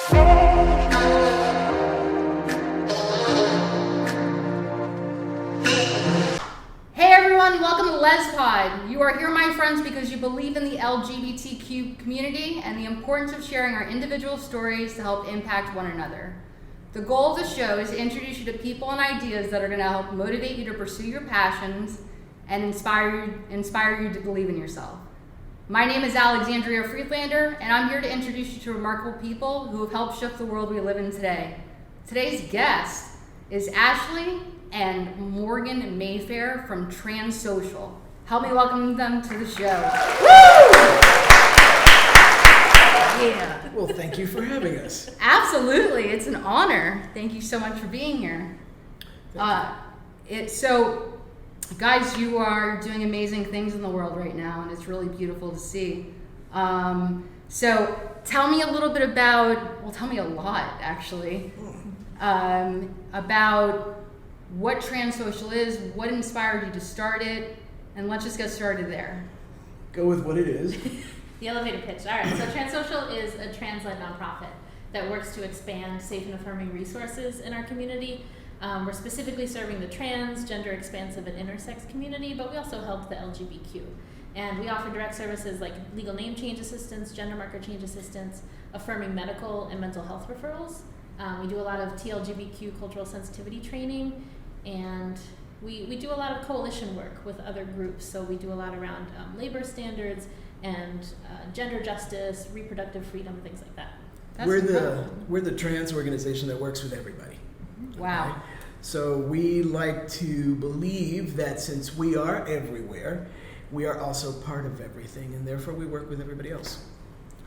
Hey everyone, welcome to LezPod. You are here, my friends, because you believe in the LGBTQ community and the importance of sharing our individual stories to help impact one another. The goal of the show is to introduce you to people and ideas that are going to help motivate you to pursue your passions and inspire you to believe in yourself. My name is Alexandria Friedlander, and I'm here to introduce you to remarkable people who have helped shift the world we live in today. Today's guest is Ashley and Morgan Mayfaire from Transsocial. Help me welcome them to the show. Woo! Yeah. Well, thank you for having us. Absolutely, it's an honor. Thank you so much for being here. Guys, you are doing amazing things in the world right now, and it's really beautiful to see. So tell me a little bit tell me a lot, actually, about what Transsocial is, what inspired you to start it, and let's just get started there. Go with what it is. The elevator pitch. All right, so Transsocial is a trans-led nonprofit that works to expand safe and affirming resources in our community. We're specifically serving the trans, gender expansive, and intersex community, but we also help the LGBTQ. And we offer direct services like legal name change assistance, gender marker change assistance, affirming medical and mental health referrals. We do a lot of TLGBTQ cultural sensitivity training, and we do a lot of coalition work with other groups. So we do a lot around labor standards and gender justice, reproductive freedom, things like that. We're the trans organization that works with everybody. Wow. Okay? So we like to believe that since we are everywhere, we are also part of everything, and therefore we work with everybody else.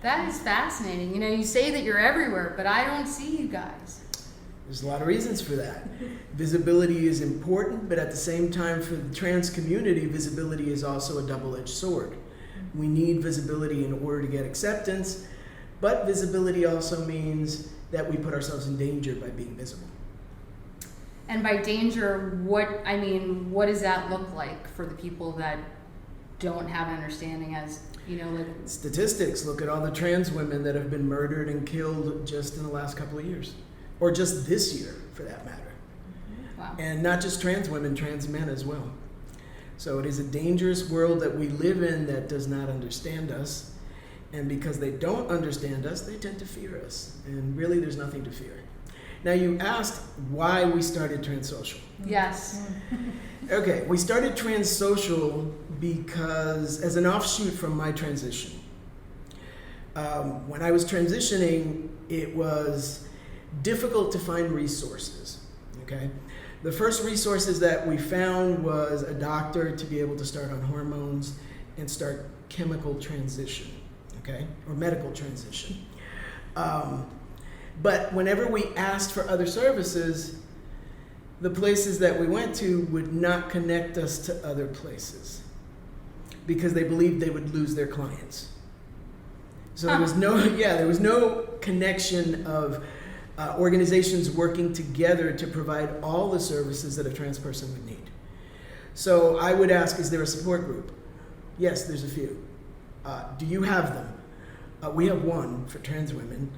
That is fascinating. You know, you say that you're everywhere, but I don't see you guys. There's a lot of reasons for that. Visibility is important, but at the same time, for the trans community, visibility is also a double-edged sword. We need visibility in order to get acceptance, but visibility also means that we put ourselves in danger by being visible. And by danger, what does that look like for the people that don't have an understanding as, Statistics, look at all the trans women that have been murdered and killed just in the last couple of years, or just this year, for that matter. Wow. And not just trans women, trans men as well. So it is a dangerous world that we live in that does not understand us. And because they don't understand us, they tend to fear us. And really, there's nothing to fear. Now, you asked why we started Transsocial. Yes. Okay, we started Transsocial because, as an offshoot from my transition. When I was transitioning, it was difficult to find resources, okay? The first resources that we found was a doctor to be able to start on hormones and start chemical transition, okay, or medical transition. But whenever we asked for other services, the places that we went to would not connect us to other places because they believed they would lose their clients. So there was no connection of organizations working together to provide all the services that a trans person would need. So I would ask, is there a support group? Yes, there's a few. Do you have them? We have one for trans women.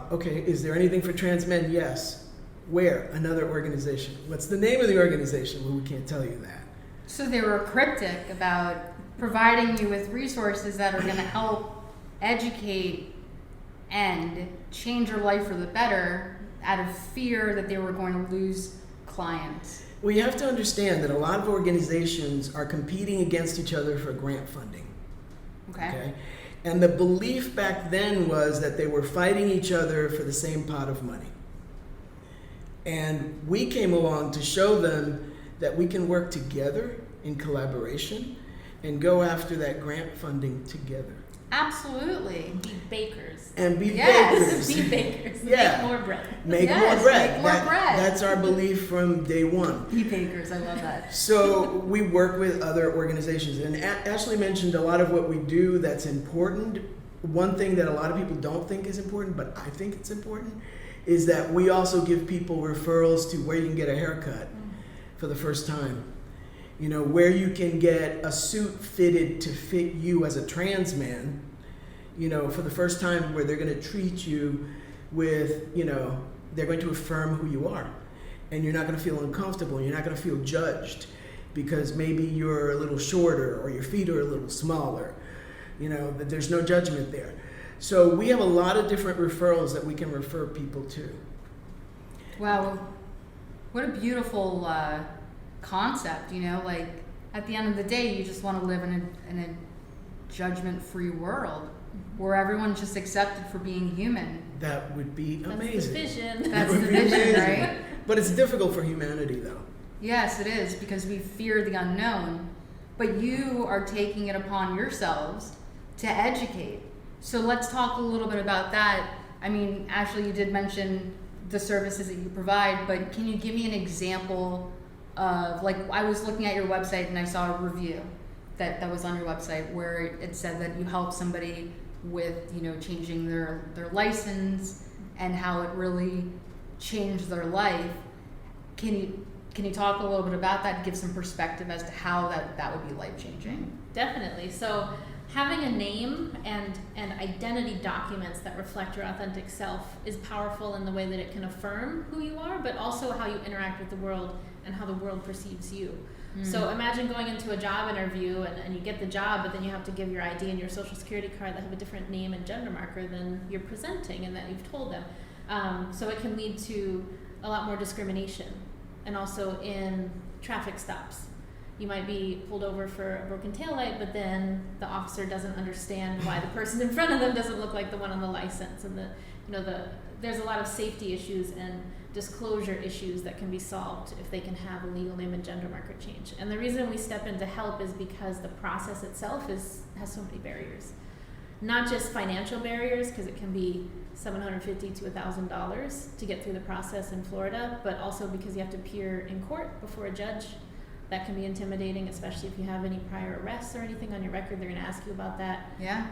Okay, is there anything for trans men? Yes. Where? Another organization. What's the name of the organization? Well, we can't tell you that. So they were cryptic about providing you with resources that are going to help educate and change your life for the better out of fear that they were going to lose clients. Well, you have to understand that a lot of organizations are competing against each other for grant funding. Okay? And the belief back then was that they were fighting each other for the same pot of money. And we came along to show them that we can work together in collaboration and go after that grant funding together. Absolutely. Be bakers. And be Yes. bakers. Be bakers. Yeah. Make more bread. Make Yes, more bread. make more bread. That's our belief from day one. Be bakers, I love that. So we work with other organizations. And Ashley mentioned a lot of what we do that's important. One thing that a lot of people don't think is important, but I think it's important, is that we also give people referrals to where you can get a haircut for the first time. You know, where you can get a suit fitted to fit you as a trans man, you know, for the first time, where they're going to treat you with, they're going to affirm who you are. And you're not going to feel uncomfortable. You're not going to feel judged because maybe you're a little shorter or your feet are a little smaller. That there's no judgment there. So we have a lot of different referrals that we can refer people to. Wow, what a beautiful concept, like at the end of the day, you just want to live in a judgment-free world where everyone's just accepted for being human. That would be amazing. That's the vision. That's the vision, right? But it's difficult for humanity, though. Yes, it is, because we fear the unknown. But you are taking it upon yourselves to educate. So let's talk a little bit about that. I mean, Ashley, you did mention the services that you provide, but can you give me an example of, I was looking at your website and I saw a review that was on your website where it said that you help somebody with, changing their license and how it really changed their life. Can you talk a little bit about that, give some perspective as to how that would be life-changing? Definitely. So having a name and identity documents that reflect your authentic self is powerful in the way that it can affirm who you are, but also how you interact with the world and how the world perceives you. So imagine going into a job interview and you get the job, but then you have to give your ID and your social security card that have a different name and gender marker than you're presenting and that you've told them. So it can lead to a lot more discrimination. And also in traffic stops. You might be pulled over for a broken taillight, but then the officer doesn't understand why the person in front of them doesn't look like the one on the license. And there's a lot of safety issues and disclosure issues that can be solved if they can have a legal name and gender marker change. And the reason we step in to help is because the process itself has so many barriers. Not just financial barriers, because it can be $750 to $1,000 to get through the process in Florida, but also because you have to appear in court before a judge. That can be intimidating, especially if you have any prior arrests or anything on your record. They're going to ask you about that. Yeah.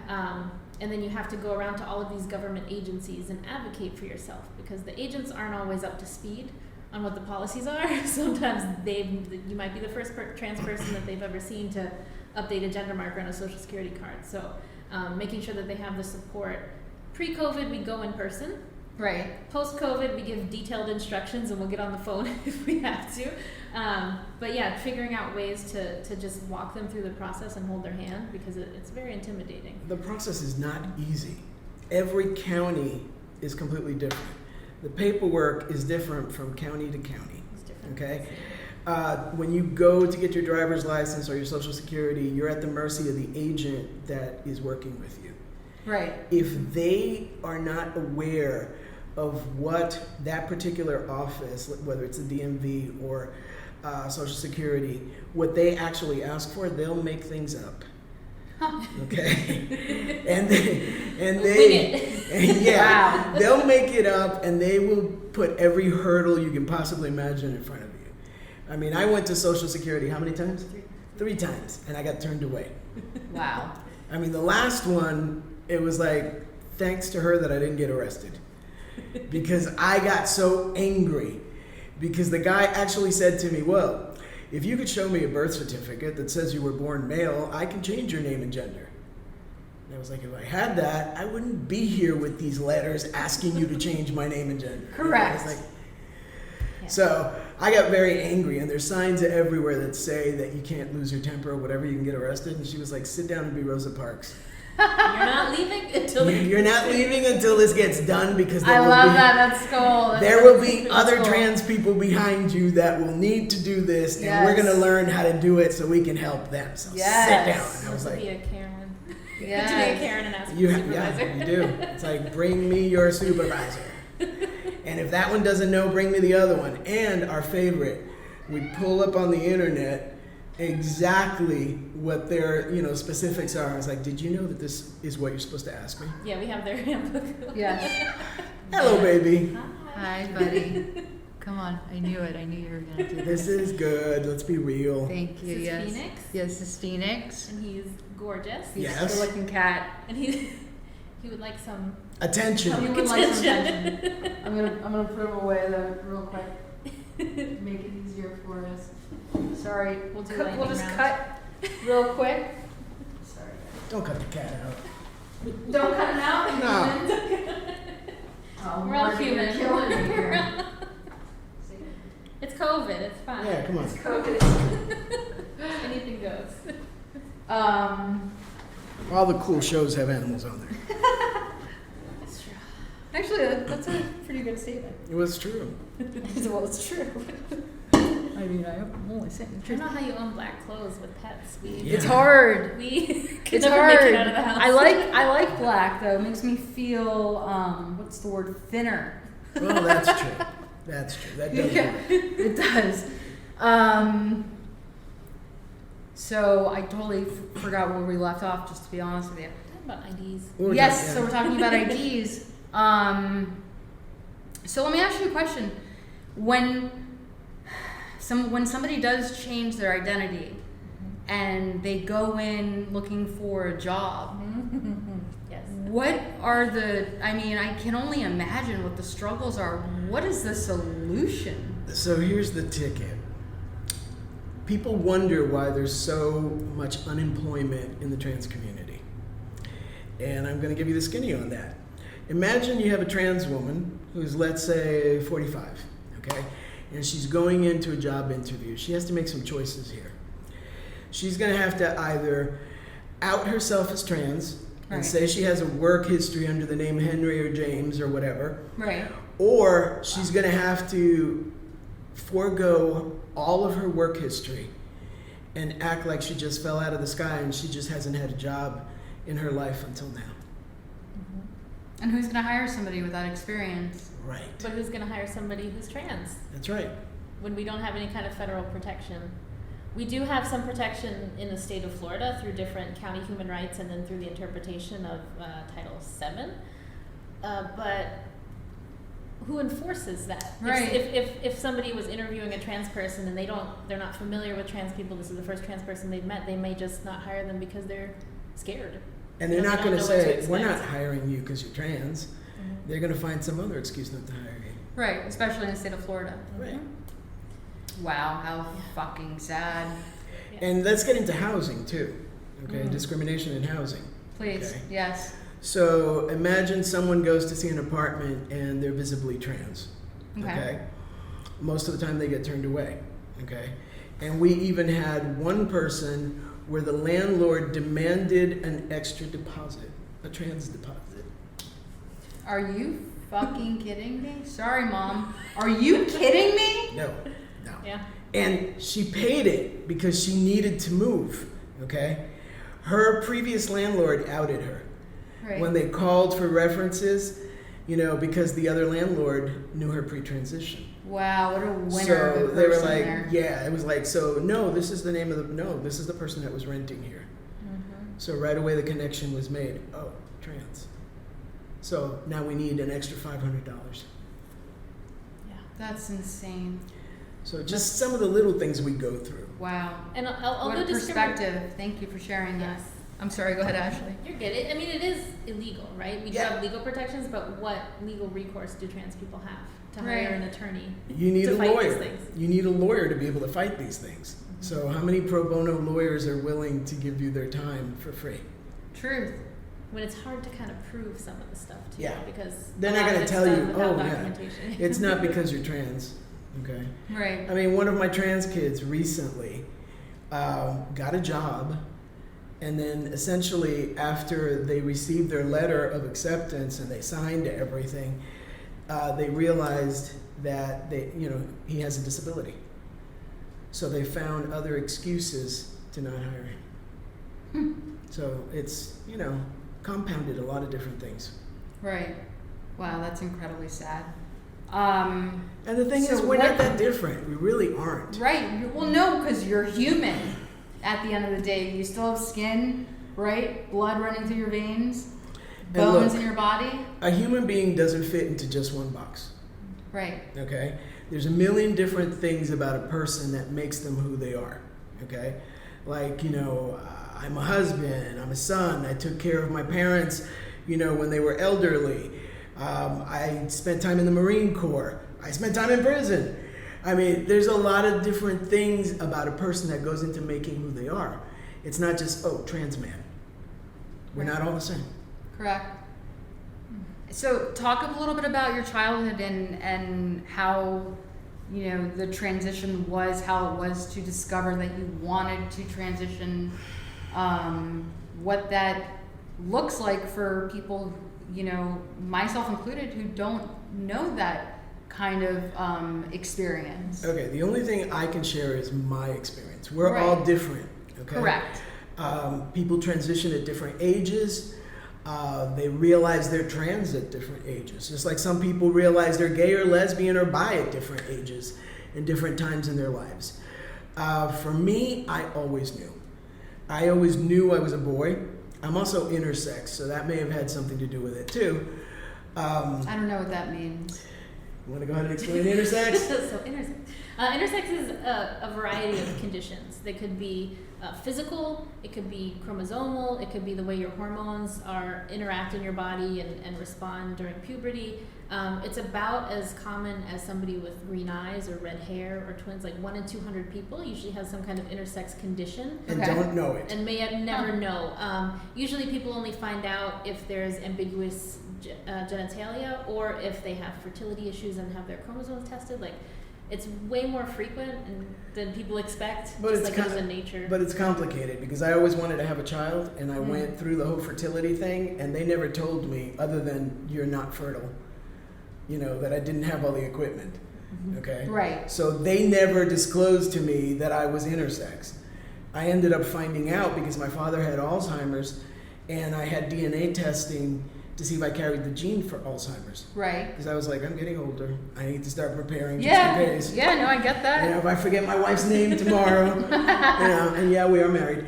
And then you have to go around to all of these government agencies and advocate for yourself because the agents aren't always up to speed on what the policies are. Sometimes you might be the first trans person that they've ever seen to update a gender marker on a social security card. So making sure that they have the support. Pre-COVID, we go in person. Right. Post-COVID, we give detailed instructions and we'll get on the phone if we have to. But yeah, figuring out ways to just walk them through the process and hold their hand because it's very intimidating. The process is not easy. Every county is completely different. The paperwork is different from county to county. It's different. Okay? When you go to get your driver's license or your social security, you're at the mercy of the agent that is working with you. Right. If they are not aware of what that particular office, whether it's the DMV or Social Security, what they actually ask for, they'll make things up. Okay, Wow. They'll make it up, and they will put every hurdle you can possibly imagine in front of you. I mean, I went to Social Security how many times? 3 times, and I got turned away. Wow. I mean, the last one, it was like, thanks to her that I didn't get arrested. Because I got so angry. Because the guy actually said to me, well, if you could show me a birth certificate that says you were born male, I can change your name and gender. And I was like, if I had that, I wouldn't be here with these letters asking you to change my name and gender. Correct. So I got very angry, and there's signs everywhere that say that you can't lose your temper or whatever, you can get arrested. And she was like, sit down and be Rosa Parks. You're not leaving until You're not leaving until this gets done because I love that. That's cool. There will be other trans people behind you that will need to do this, and we're going to learn how to do it so we can help them. So sit down. And I was like, be a Karen. Yes. To be a Karen and ask for a supervisor. Yeah, you do. It's like, bring me your supervisor. And if that one doesn't know, bring me the other one. And our favorite, we pull up on the internet exactly what their specifics are. I was like, did you know that this is what you're supposed to ask me? Yeah, we have their handbook. Yes. Hello, baby. Hi, buddy. Come on. I knew it. I knew you were going to do this. This is good. Let's be real. Thank you. This is Yes. Phoenix. Yes, this is Phoenix. And he's gorgeous. He's Yes. a good-looking cat. And he would like some Attention. He would like some attention. I'm gonna put him away though, real quick. Make it easier for us. Sorry, We'll do we'll lightning just round. cut real quick. Sorry. Don't cut the cat out. Don't cut him out. No. Oh, We're all Morgan, you're human. killing me here. It's COVID. It's fine. Yeah, come on. It's COVID. Anything goes. All the cool shows have animals on there. That's true. Actually, that's a pretty good statement. It was true. Well, it's true. I mean, I'm only saying the I truth. don't know how you own black clothes with pets. Yeah. It's hard. We could It's never hard. make it out of the house. I like black though. It makes me feel what's the word? Thinner. Well, that's true. That's true. That does Yeah, work. it does. So I totally forgot where we left off. Just to be honest with you. Talking about IDs. We're Yes. done, So we're talking about IDs. So let me ask you a question. When somebody does change their identity and they go in looking for a job, Yes. what are I can only imagine what the struggles are. What is the solution? So here's the ticket. People wonder why there's so much unemployment in the trans community. And I'm going to give you the skinny on that. Imagine you have a trans woman who's, let's say, 45, okay? And she's going into a job interview. She has to make some choices here. She's going to have to either out herself as trans and Right. say she has a work history under the name Henry or James or whatever, Right. or she's going to have to forego all of her work history and act like she just fell out of the sky and she just hasn't had a job in her life until now. And who's going to hire somebody with that experience? Right. But who's going to hire somebody who's trans That's right. when we don't have any kind of federal protection? We do have some protection in the state of Florida through different county human rights and then through the interpretation of Title VII. But who enforces that? Right. If somebody was interviewing a trans person and they're not familiar with trans people, this is the first trans person they've met, they may just not hire them because they're scared. And they're They not don't going to know what say, to we're not expect. hiring you because you're trans. Mhm. They're going to find some other excuse not to hire you. Right, especially in the state of Florida. Right. Wow, how fucking sad. Yeah. And let's get into housing too. Okay, Mhm. discrimination in housing. Please, Okay. yes. So imagine someone goes to see an apartment and they're visibly trans. Okay. Most of the time they get turned away. Okay. And we even had one person where the landlord demanded an extra deposit, a trans deposit. Are you fucking kidding me? Sorry, Mom. Are you kidding me? No, no. Yeah. And she paid it because she needed to move. Okay. Her previous landlord outed her. Right. When they called for references, because the other landlord knew her pre-transition. Wow, what a winner So of a they were person like, there. yeah, it was like, so no, this is the name of this is the person that was renting here. Mm-hmm. So right away the connection was made. Oh, trans. So now we need an extra $500. Yeah. That's insane. So just some of the little things we go through. Wow. And although What a perspective. Thank you for sharing that. Yes. I'm sorry, go ahead, Ashley. You're good. I mean, it is illegal, right? We do Yeah. have legal protections, but what legal recourse do trans people have to hire Right. an attorney? You need To a fight these lawyer. things. You need a lawyer to be able to fight these things. So how many pro bono lawyers are willing to give you their time for free? Truth. When it's hard to kind of prove some of the stuff too, Yeah. because They're a not lot of going it's to tell done you, without oh yeah, documentation. it's not because you're trans. Okay. Right. I mean, one of my trans kids recently got a job, and then essentially after they received their letter of acceptance and they signed everything, they realized that he has a disability. So they found other excuses to not hire him. So it's compounded a lot of different things. Right. Wow, that's incredibly sad. And the thing So is, we're what- not that different. We really aren't. Right. Well, no, because you're human. At the end of the day, you still have skin, right? Blood running through your veins, And bones look, in your body. a human being doesn't fit into just one box. Right. Okay? There's a million different things about a person that makes them who they are. Okay? Like, I'm a husband, I'm a son, I took care of my parents, when they were elderly. I spent time in the Marine Corps. I spent time in prison. I mean, there's a lot of different things about a person that goes into making who they are. It's not just, trans man. We're not all the same. Correct. So talk a little bit about your childhood and how, you know, the transition was, how it was to discover that you wanted to transition, what that looks like for people, you know, myself included, who don't know that kind of experience. Okay, the only thing I can share is my experience. We're Right. all different, okay? Correct. People transition at different ages. They realize they're trans at different ages. Just like some people realize they're gay or lesbian or bi at different ages and different times in their lives. For me, I always knew. I always knew I was a boy. I'm also intersex, so that may have had something to do with it too. I don't know what that means. You want to go ahead and explain intersex? So intersex is a variety of conditions. They could be physical, it could be chromosomal, it could be the way your hormones interact in your body and respond during puberty. It's about as common as somebody with green eyes or red hair or twins. Like 1 in 200 people usually has some kind of intersex condition. And Okay. don't know it. And may never know. Usually people only find out if there's ambiguous genitalia or if they have fertility issues and have their chromosomes tested. Like, it's way more frequent than people expect, But just it's like it is kind in nature. But it's complicated because I always wanted to have a child, and I went through the whole fertility thing, and they never told me, other than you're not fertile, you know, that I didn't have all the equipment. Okay? Right. So they never disclosed to me that I was intersex. I ended up finding out because my father had Alzheimer's, and I had DNA testing to see if I carried the gene for Alzheimer's. Right. Because I was like, I'm getting older. I need to start preparing just Yeah. in case. Yeah, no, I get that. You know, if I forget my wife's name tomorrow, you know, and yeah, we are married.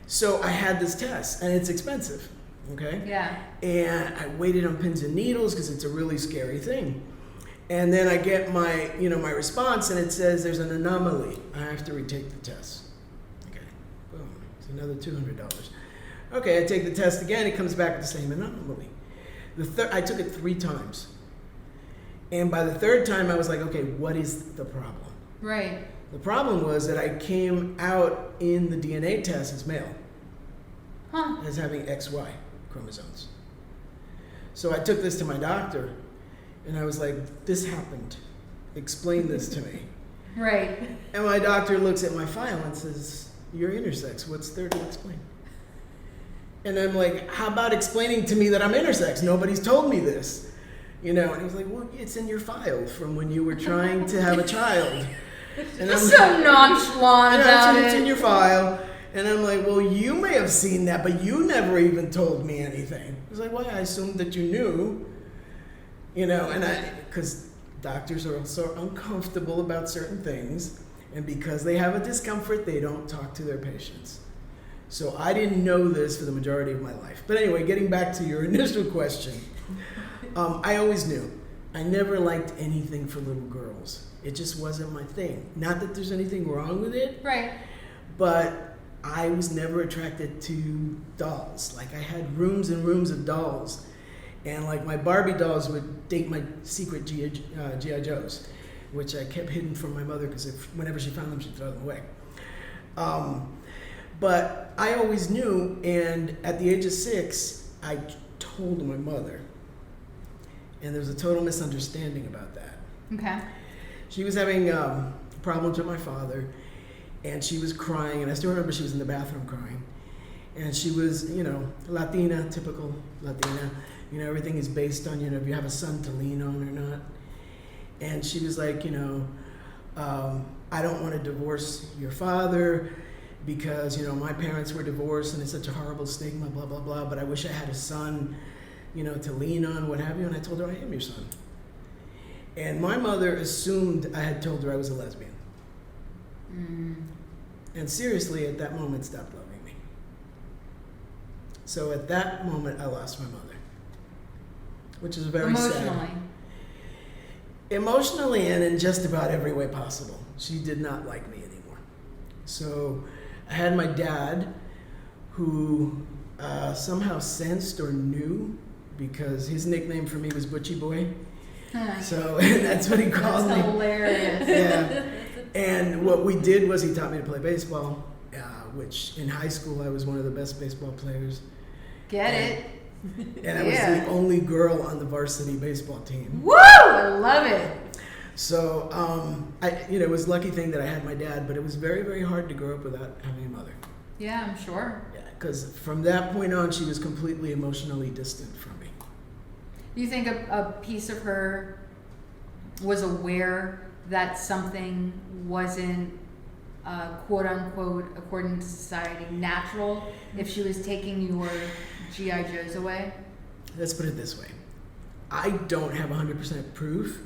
So I had this test, and it's expensive, okay? Yeah. And I waited on pins and needles because it's a really scary thing. And then I get my, you know, my response, and it says there's an anomaly. I have to retake the test. Okay, boom, it's another $200. Okay, I take the test again, it comes back with the same anomaly. I took it 3 times. And by the 3rd time, I was like, okay, what is the problem? Right. The problem was that I came out in the DNA test as male, Huh. as having XY chromosomes. So I took this to my doctor, and I was like, this happened. Explain this to me. Right. And my doctor looks at my file and says, you're intersex, what's there to explain? And I'm like, how about explaining to me that I'm intersex? Nobody's told me this. You know, and he's like, well, it's in your file from when you were trying to have a child. And Just so nonchalant about it's in it. your file. And I'm like, well, you may have seen that, but you never even told me anything. He's like, well, I assumed that you knew. You know, and because doctors are also uncomfortable about certain things. And because they have a discomfort, they don't talk to their patients. So I didn't know this for the majority of my life. But anyway, getting back to your initial question, I always knew. I never liked anything for little girls. It just wasn't my thing. Not that there's anything wrong with it, Right. but I was never attracted to dolls. Like, I had rooms and rooms of dolls. And like, my Barbie dolls would date my secret G.I. Joes, which I kept hidden from my mother because whenever she found them, she'd throw them away. But I always knew, and at the age of 6, I told my mother. And there was a total misunderstanding about that. Okay. She was having problems with my father, and she was crying, and I still remember she was in the bathroom crying. And she was, you know, Latina, typical Latina. You know, everything is based on, you know, if you have a son to lean on or not. And she was like, you know, I don't want to divorce your father because, you know, my parents were divorced and it's such a horrible stigma, blah, blah, blah. But I wish I had a son, you know, to lean on, what have you. And I told her, I am your son. And my mother assumed I had told her I was a lesbian. And seriously, at that moment, stopped loving me. So at that moment, I lost my mother, which is very sad. Emotionally and in just about every way possible. She did not like me anymore. So I had my dad, who somehow sensed or knew, because his nickname for me was Butchie Boy. So that's what he called me. That's hilarious. Yeah. And what we did was he taught me to play baseball, which in high school I was one of the best baseball players. Get it? And I was the only girl on the varsity baseball team. Woo! I love it. So, it was a lucky thing that I had my dad, but it was very, very hard to grow up without having a mother. Yeah, I'm sure. Yeah, because from that point on, she was completely emotionally distant from me. Do you think a piece of her was aware that something wasn't, quote unquote, according to society, natural if she was taking your G.I. Joes away? Let's put it this way. I don't have 100% proof,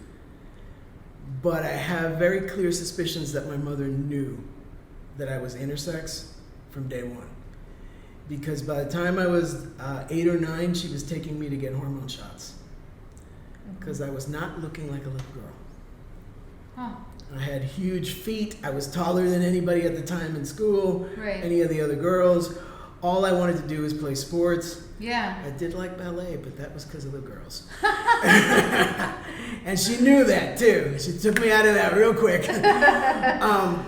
but I have very clear suspicions that my mother knew that I was intersex from day one. Because by the time I was 8 or 9, she was taking me to get hormone shots. Because I was not looking like a little girl. Huh. I had huge feet. I was taller than anybody at the time in school, Right. any of the other girls. All I wanted to do was play sports. Yeah. I did like ballet, but that was because of the girls. And she knew that too. She took me out of that real quick.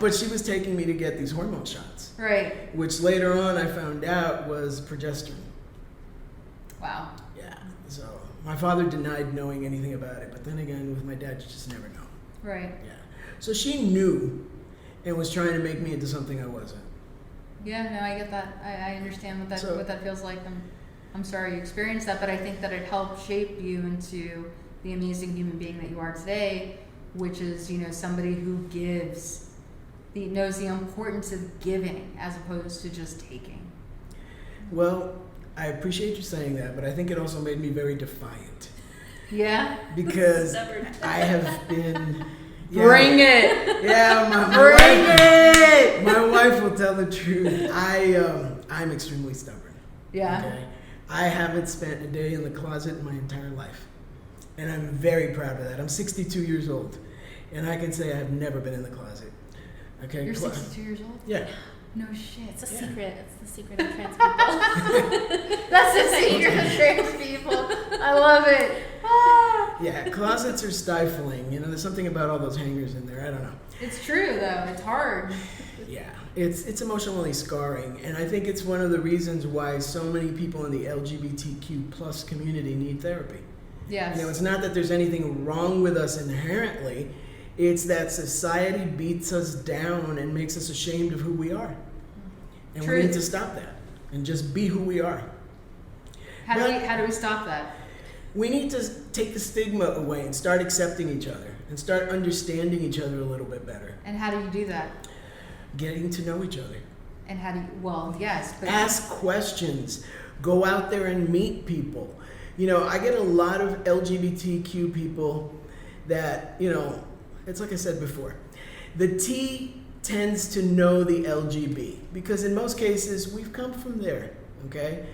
But she was taking me to get these hormone shots. Right. Which later on I found out was progesterone. Wow. Yeah. So my father denied knowing anything about it. But then again, with my dad, you just never know. Right. Yeah. So she knew and was trying to make me into something I wasn't. Yeah, no, I get that. I understand what that feels like. I'm sorry you experienced that, but I think that it helped shape you into the amazing human being that you are today, which is, somebody who gives, knows the importance of giving as opposed to just taking. Well, I appreciate you saying that, but I think it also made me very defiant. Yeah? Because I have been... Yeah, Bring it! Yeah, my wife will tell the truth. I'm extremely stubborn. Yeah. Okay? I haven't spent a day in the closet in my entire life. And I'm very proud of that. I'm 62 years old. And I can say I have never been in the closet. Okay. You're 62 years old? Yeah. No shit. It's a secret. It's the secret of trans people. That's the secret of trans people. I love it. Ah. Yeah, closets are stifling. There's something about all those hangers in there. I don't know. It's true, though. It's hard. Yeah, it's emotionally scarring. And I think it's one of the reasons why so many people in the LGBTQ plus community need therapy. Yes. It's not that there's anything wrong with us inherently. It's that society beats us down and makes us ashamed of who we are. And True. we need to stop that and just be who we are. How do we stop that? We need to take the stigma away and start accepting each other and start understanding each other a little bit better. And how do you do that? Getting to know each other. And how do you, well, yes, but... Ask questions. Go out there and meet people. I get a lot of LGBTQ people that, it's like I said before. The T tends to know the LGB because in most cases we've come from there, okay?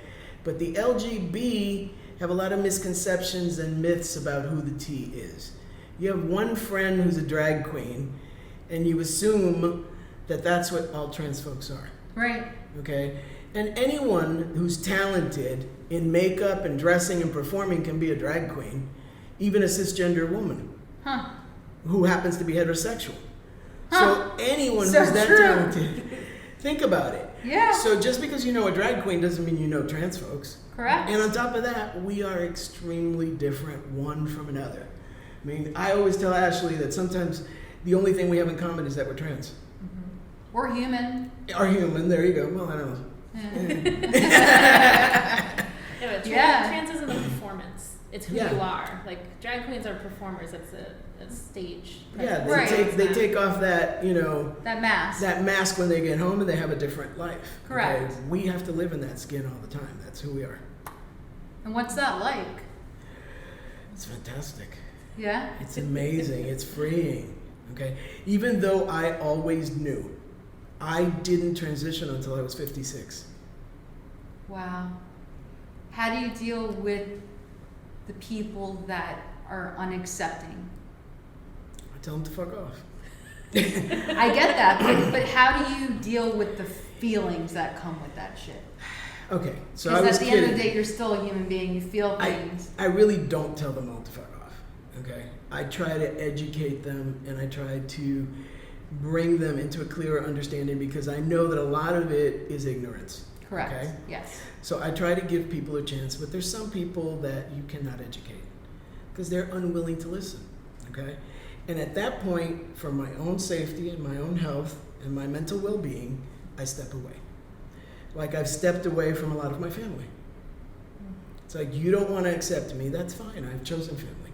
But the LGB have a lot of misconceptions and myths about who the T is. You have one friend who's a drag queen and you assume that that's what all trans folks are. Right. Okay? And anyone who's talented in makeup and dressing and performing can be a drag queen, even a cisgender woman. Huh. Who happens to be heterosexual. Huh. So anyone So who's that true. talented, think about it. Yeah. So just because you know a drag queen doesn't mean you know trans folks. Correct. And on top of that, we are extremely different one from another. I mean, I always tell Ashley that sometimes the only thing we have in common is that we're trans. Mm-hmm. We're human. Are human, there you go. Well, I don't know. Yeah, but Yeah. trans isn't a performance. It's who Yeah. you are. Like, drag queens are performers. It's a stage. Yeah, they Right. take off that, That mask. that mask when they get home and they have a different life. Correct. Okay? We have to live in that skin all the time. That's who we are. And what's that like? It's fantastic. Yeah? It's amazing. It's freeing. Okay? Even though I always knew, I didn't transition until I was 56. Wow. How do you deal with the people that are unaccepting? I tell them to fuck off. I get that, but how do you deal with the feelings that come with that shit? Okay, so I Because was at the kidding. end of the day, you're still a human being. You feel things. I really don't tell them all to fuck off. Okay? I try to educate them and I try to bring them into a clearer understanding because I know that a lot of it is ignorance. Correct. Okay? Yes. So I try to give people a chance, but there's some people that you cannot educate because they're unwilling to listen. Okay? And at that point, for my own safety and my own health and my mental well-being, I step away. Like I've stepped away from a lot of my family. It's like, you don't want to accept me, that's fine. I've chosen family.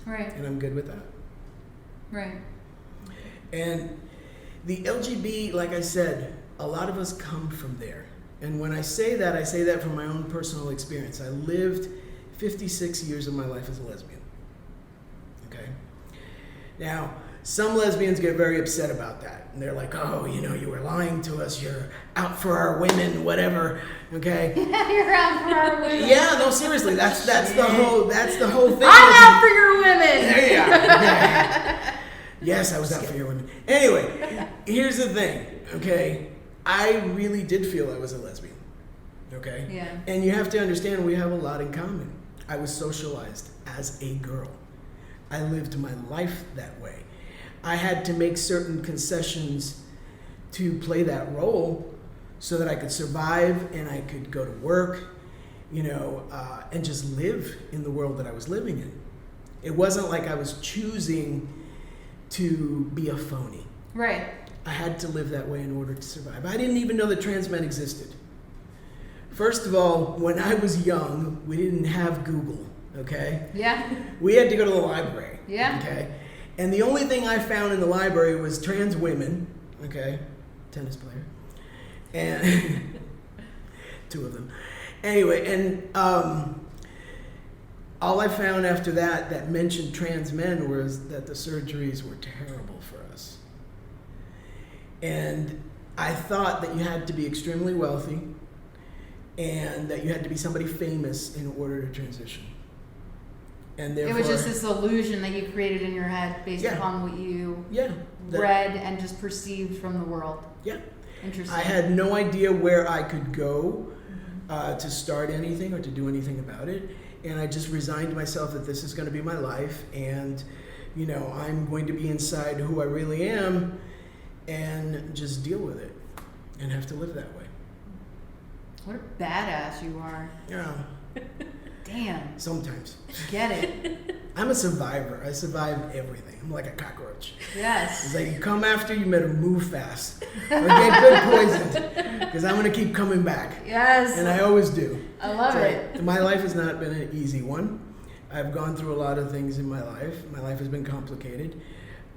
Right. And I'm good with that. Right. And the LGB, like I said, a lot of us come from there. And when I say that from my own personal experience. I lived 56 years of my life as a lesbian. Okay? Now, some lesbians get very upset about that. And they're like, oh, you were lying to us. You're out for our women, whatever. Okay? You're out for our women. Yeah, no, seriously. That's the whole thing. I'm out for your women. There you are. Yeah. Yes, I was out for your women. Anyway, here's the thing, okay? I really did feel I was a lesbian, okay? Yeah. And you have to understand we have a lot in common. I was socialized as a girl. I lived my life that way. I had to make certain concessions to play that role so that I could survive and I could go to work, and just live in the world that I was living in. It wasn't like I was choosing to be a phony. Right. I had to live that way in order to survive. I didn't even know that trans men existed. First of all, when I was young, we didn't have Google, okay? Yeah. We had to go to the library. Yeah. Okay? And the only thing I found in the library was trans women, okay? Tennis player. And 2 of them. Anyway, and all I found after that mentioned trans men was that the surgeries were terrible for us. And I thought that you had to be extremely wealthy and that you had to be somebody famous in order to transition. And therefore, It was just this illusion that you created in your head based upon what you read and just perceived from the world. Yeah. Interesting. I had no idea where I could go to start anything or to do anything about it. And I just resigned myself that this is going to be my life. And, I'm going to be inside who I really am and just deal with it and have to live that way. What a badass you are. Yeah. Damn. Sometimes. Get it. I'm a survivor. I survived everything. I'm like a cockroach. Yes. It's like you come after, you better move fast or get good poisoned because I'm going to keep coming back. Yes. And I always do. I love it. My life has not been an easy one. I've gone through a lot of things in my life. My life has been complicated.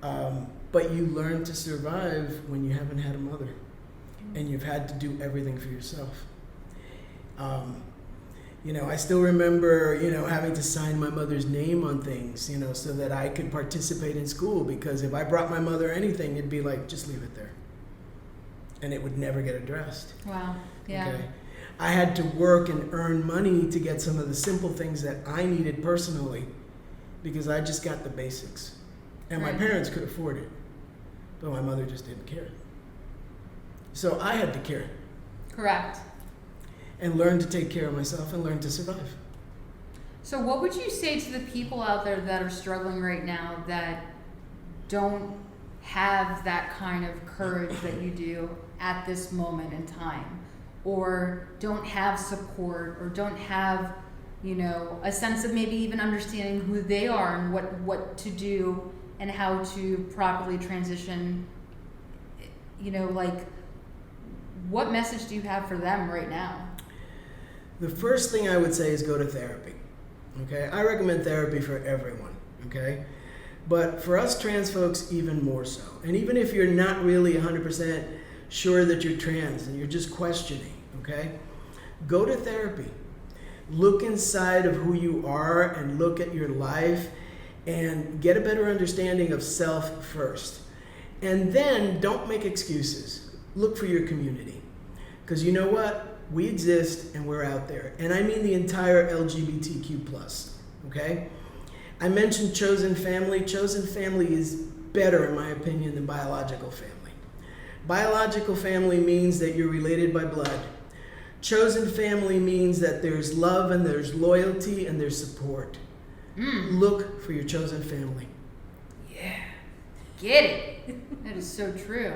But you learn to survive when you haven't had a mother and you've had to do everything for yourself. I still remember, having to sign my mother's name on things, so that I could participate in school, because if I brought my mother anything, it'd be like, just leave it there. And it would never get addressed. Wow. Yeah. Okay? I had to work and earn money to get some of the simple things that I needed personally, because I just got the basics. And my parents could afford it, but my mother just didn't care. So I had to care. Correct. And learn to take care of myself and learn to survive. So what would you say to the people out there that are struggling right now that don't have that kind of courage that you do at this moment in time, or don't have support, or don't have, a sense of maybe even understanding who they are and what to do and how to properly transition, what message do you have for them right now? The first thing I would say is go to therapy, okay? I recommend therapy for everyone, okay? But for us trans folks, even more so. And even if you're not really 100% sure that you're trans and you're just questioning, okay? Go to therapy. Look inside of who you are and look at your life and get a better understanding of self first. And then don't make excuses. Look for your community. Because you know what? We exist and we're out there. And I mean the entire LGBTQ+, okay? I mentioned chosen family. Chosen family is better, in my opinion, than biological family. Biological family means that you're related by blood. Chosen family means that there's love and there's loyalty and there's support. Look for your chosen family. Yeah. Get it. That is so true.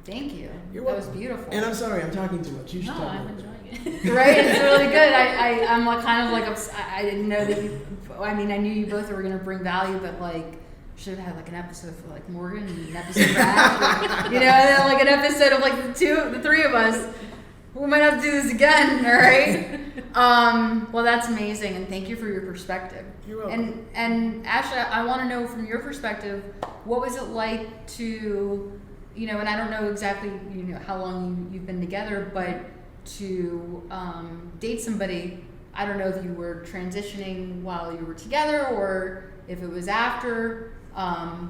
Thank you. You're That was welcome. beautiful. And I'm sorry, I'm talking too much. You should No, talk I'm more. enjoying it. Right? It's really good. I'm like kind of like I didn't know that you. I mean, I knew you both were gonna bring value, but like should have had like an episode for like Morgan and an episode for Ashley. You know, and then like an episode of like the three of us. We might have to do this again, all right? Well, that's amazing, and thank you for your perspective. You're welcome. And Ashley, I want to know from your perspective, what was it like to, you know, and I don't know exactly, you know, how long you've been together, but to date somebody. I don't know if you were transitioning while you were together or if it was after,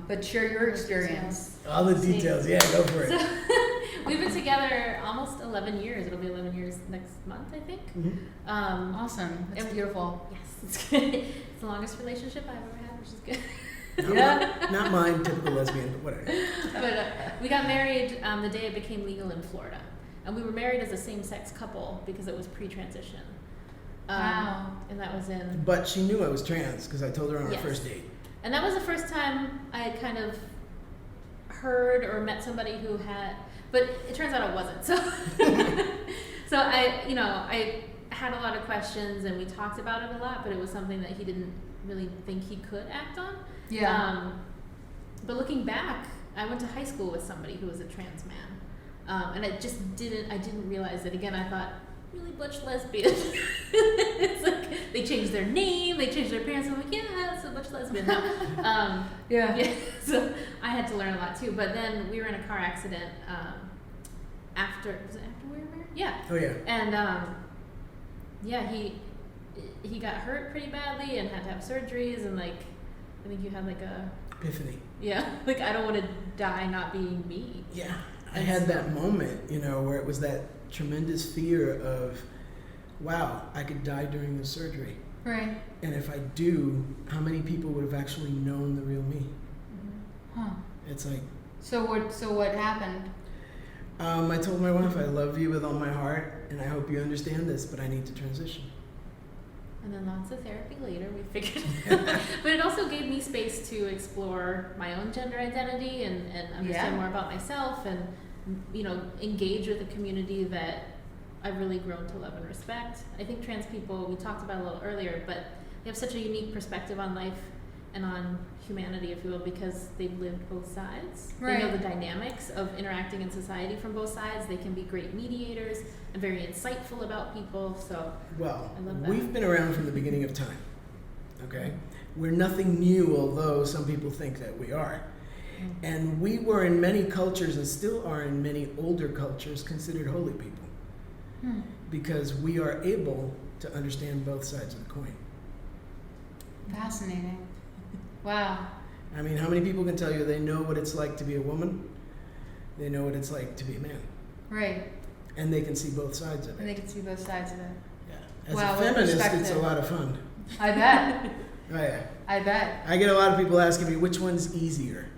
but share your experience. All the details. Yeah, go for it. So, we've been together almost 11 years. It'll be 11 years next month, I think. Mm-hmm. Awesome. That's and- beautiful. Yes, it's good. It's the longest relationship I've ever had, which is good. Not mine, typical lesbian, but whatever. But we got married the day it became legal in Florida. And we were married as a same-sex couple because it was pre-transition. Wow. And that was in... But she knew I was trans because I told her on our Yes. first date. And that was the first time I had kind of heard or met somebody who had... But it turns out it wasn't. So, so I had a lot of questions and we talked about it a lot, but it was something that he didn't really think he could act on. Yeah. But looking back, I went to high school with somebody who was a trans man. And I didn't realize it. Again, I thought, really butch lesbian. It's like, they changed their name, they changed their parents. I'm like, yeah, it's a butch lesbian now. Yeah. So I had to learn a lot too. But then we were in a car accident after we were married? Yeah. Oh, yeah. And he got hurt pretty badly and had to have surgeries and like, I think you had like a... Epiphany. Yeah, like I don't want to die not being me. Yeah. I had that moment, you know, where it was that tremendous fear of, wow, I could die during the surgery. Right. And if I do, how many people would have actually known the real me? Huh. It's like... So what happened? I told my wife, I love you with all my heart, and I hope you understand this, but I need to transition. And then lots of therapy later, we figured it out. But it also gave me space to explore my own gender identity and understand more about myself and, you know, engage with a community that I've really grown to love and respect. I think trans people, we talked about it a little earlier, but they have such a unique perspective on life and on humanity, if you will, because they've lived both sides. Right. They know the dynamics of interacting in society from both sides. They can be great mediators and very insightful about people. So Well, I love that. we've been around from the beginning of time, okay? We're nothing new, although some people think that we are. And we were in many cultures, and still are in many older cultures, considered holy people. Because we are able to understand both sides of the coin. Fascinating. Wow. I mean, how many people can tell you they know what it's like to be a woman? They know what it's like to be a man. Right. And they can see both sides of And it. they can see both sides of it. Yeah. As Wow, a what feminist, it's a perspective. lot of fun. I bet. Oh, yeah. I bet. I get a lot of people asking me, which one's easier?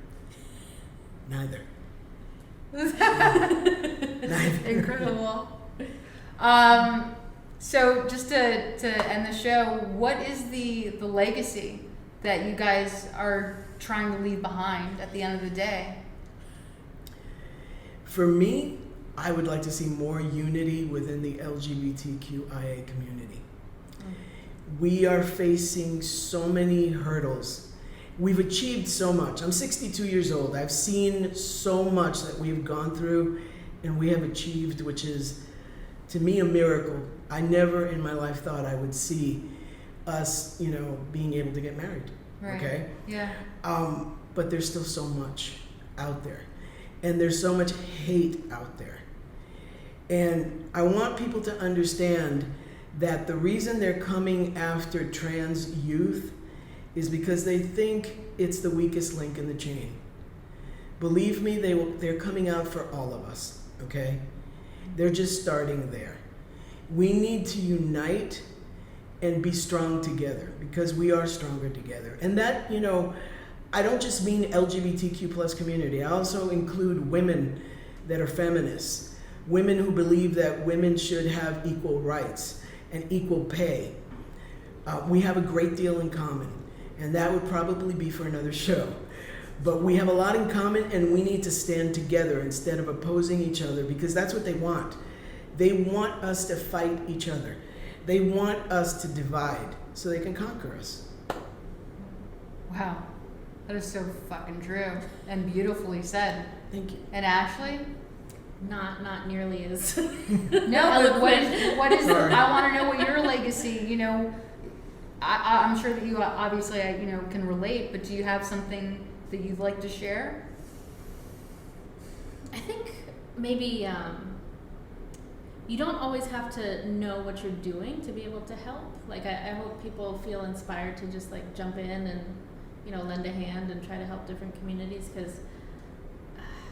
Neither. Neither. Incredible. So just to end the show, what is the legacy that you guys are trying to leave behind at the end of the day? For me, I would like to see more unity within the LGBTQIA community. We are facing so many hurdles. We've achieved so much. I'm 62 years old. I've seen so much that we've gone through and we have achieved, which is, to me, a miracle. I never in my life thought I would see us, you know, being able to get married. Right. Okay? Yeah. But there's still so much out there. And there's so much hate out there. And I want people to understand that the reason they're coming after trans youth is because they think it's the weakest link in the chain. Believe me, they're coming out for all of us, okay? They're just starting there. We need to unite and be strong together because we are stronger together. And that, you know, I don't just mean LGBTQ plus community. I also include women that are feminists, women who believe that women should have equal rights and equal pay. We have a great deal in common, and that would probably be for another show. But we have a lot in common, and we need to stand together instead of opposing each other, because that's what they want. They want us to fight each other. They want us to divide so they can conquer us. Wow. That is so fucking true and beautifully said. Thank you. And Ashley? Not nearly as No, but what is Sorry. I want to know what your legacy, you know, I'm sure that you obviously, you know, can relate, but do you have something that you'd like to share? I think maybe you don't always have to know what you're doing to be able to help. Like I hope people feel inspired to just like jump in and, you know, lend a hand and try to help different communities, because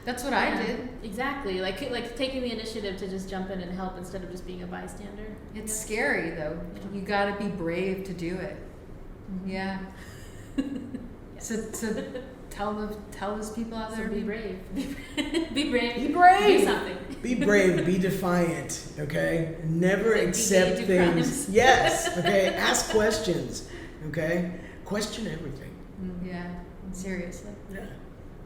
That's what I did. Exactly, like taking the initiative to just jump in and help instead of just being a bystander. It's scary though. Yeah. You got to be brave to do it. Yeah. So tell those people out there So to be brave. Be brave. Be brave. Do something. Be brave, be defiant, okay? Never Like, be accept gay, do things. crimes. Yes, okay? Ask questions, okay? Question everything. Yeah. Seriously. Yeah.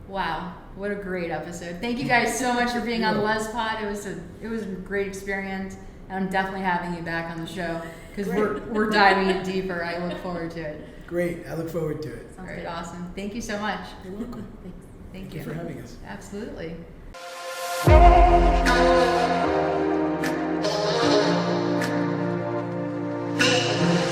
Wow, what a great episode! Thank you guys so much for being on LezPod. It was a great experience, and I'm definitely having you back on the show because we're diving in deeper. I look forward to it. Great. I look forward to it. Sounds All right, good. awesome. Thank you so much. You're welcome. Thanks. Thank Thank you for having us. Absolutely.